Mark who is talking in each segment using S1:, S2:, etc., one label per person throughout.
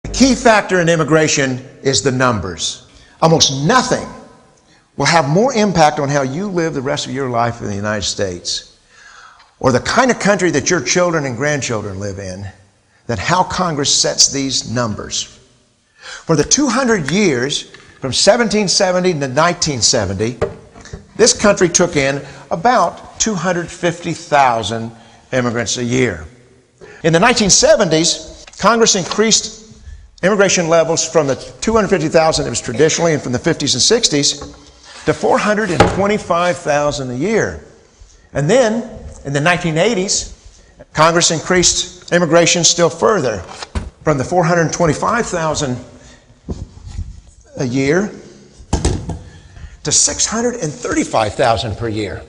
S1: The key factor in immigration is the numbers. Almost nothing will have more impact on how you live the rest of your life in the United States, or the kind of country that your children and grandchildren live in, than how Congress sets these numbers. For the 200 years, from 1770 to 1970, this country took in about 250,000 immigrants a year. In the 1970s, Congress increased immigration levels from the 250,000 that was traditionally, and from the 50s and 60s, to 425,000 a year. And then, in the 1980s, Congress increased immigration still further, from the 425,000 a year to 635,000 per year.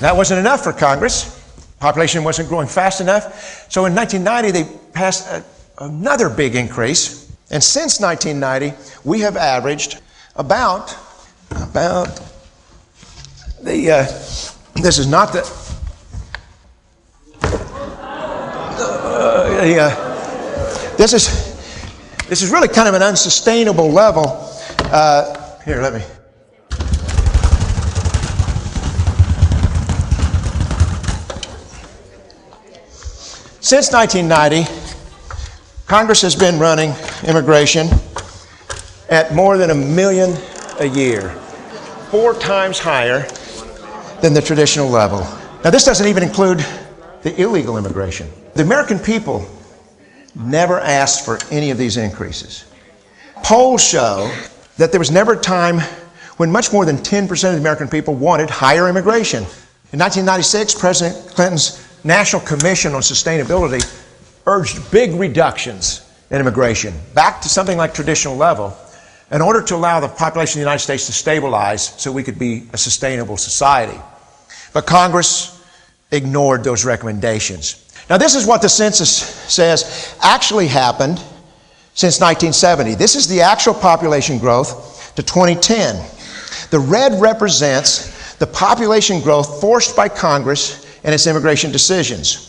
S1: That wasn't enough for Congress. Population wasn't growing fast enough. So in 1990, they passed another big increase. And since 1990, we have averaged about this is not the, this is really kind of an unsustainable level. Here, let me. Since 1990, Congress has been running immigration at more than 1 million a year, 4 times higher than the traditional level. Now, this doesn't even include the illegal immigration. The American people never asked for any of these increases. Polls show that there was never a time when much more than 10% of the American people wanted higher immigration. In 1996, President Clinton's National Commission on Sustainability urged big reductions in immigration, back to something like traditional level, in order to allow the population of the United States to stabilize so we could be a sustainable society. But Congress ignored those recommendations. Now, this is what the census says actually happened since 1970. This is the actual population growth to 2010. The red represents the population growth forced by Congress and its immigration decisions.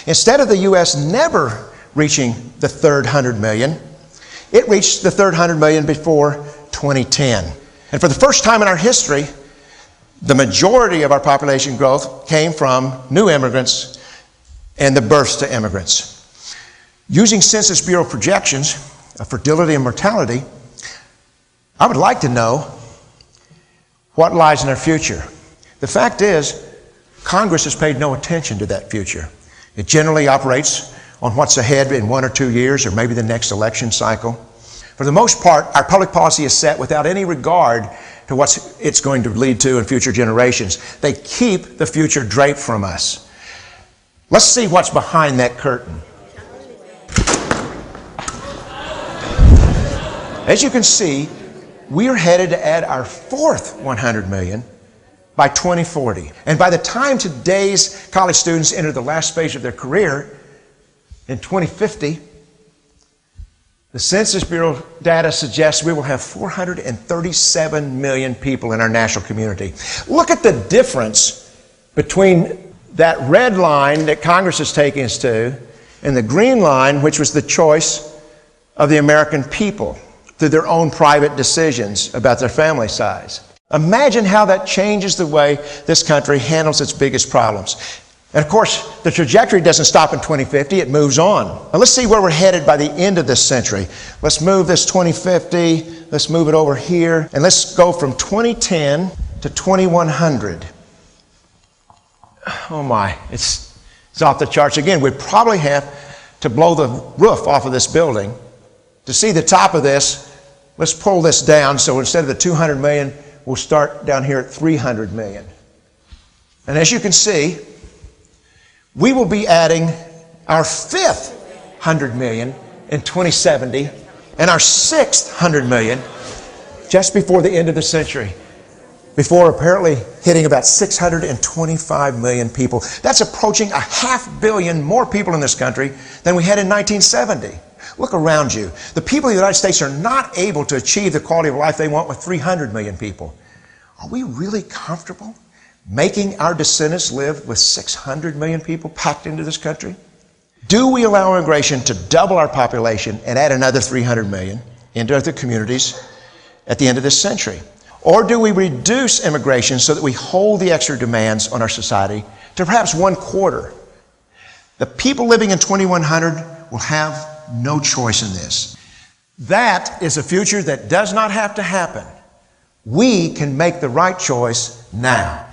S1: Instead of the U.S. never reaching the third 100 million, it reached the third 100 million before 2010. And for the first time in our history, the majority of our population growth came from new immigrants and the births to immigrants. Using Census Bureau projections of fertility and mortality, I would like to know what lies in our future. The fact is, Congress has paid no attention to that future. It generally operates on what's ahead in 1 or 2 years, or maybe the next election cycle. For the most part, our public policy is set without any regard to what it's going to lead to in future generations. They keep the future draped from us. Let's see what's behind that curtain. As you can see, we are headed to add our fourth 100 million by 2040. And by the time today's college students enter the last phase of their career, in 2050, the Census Bureau data suggests we will have 437 million people in our national community. Look at the difference between that red line that Congress is taking us to and the green line, which was the choice of the American people through their own private decisions about their family size. Imagine how that changes the way this country handles its biggest problems. And of course, the trajectory doesn't stop in 2050, it moves on. Now let's see where we're headed by the end of this century. Let's move this 2050, let's move it over here, and let's go from 2010 to 2100. Oh my, it's off the charts again. We probably have to blow the roof off of this building. To see the top of this, let's pull this down, so instead of the 200 million, we'll start down here at 300 million. And as you can see, we will be adding our fifth 100 million in 2070 and our sixth 100 million just before the end of the century, before apparently hitting about 625 million people. That's approaching 500 million more people in this country than we had in 1970. Look around you. The people of the United States are not able to achieve the quality of life they want with 300 million people. Are we really comfortable making our descendants live with 600 million people packed into this country? Do we allow immigration to double our population and add another 300 million into other communities at the end of this century? Or do we reduce immigration so that we hold the extra demands on our society to perhaps 1/4? The people living in 2100 will have no choice in this. That is a future that does not have to happen. We can make the right choice now.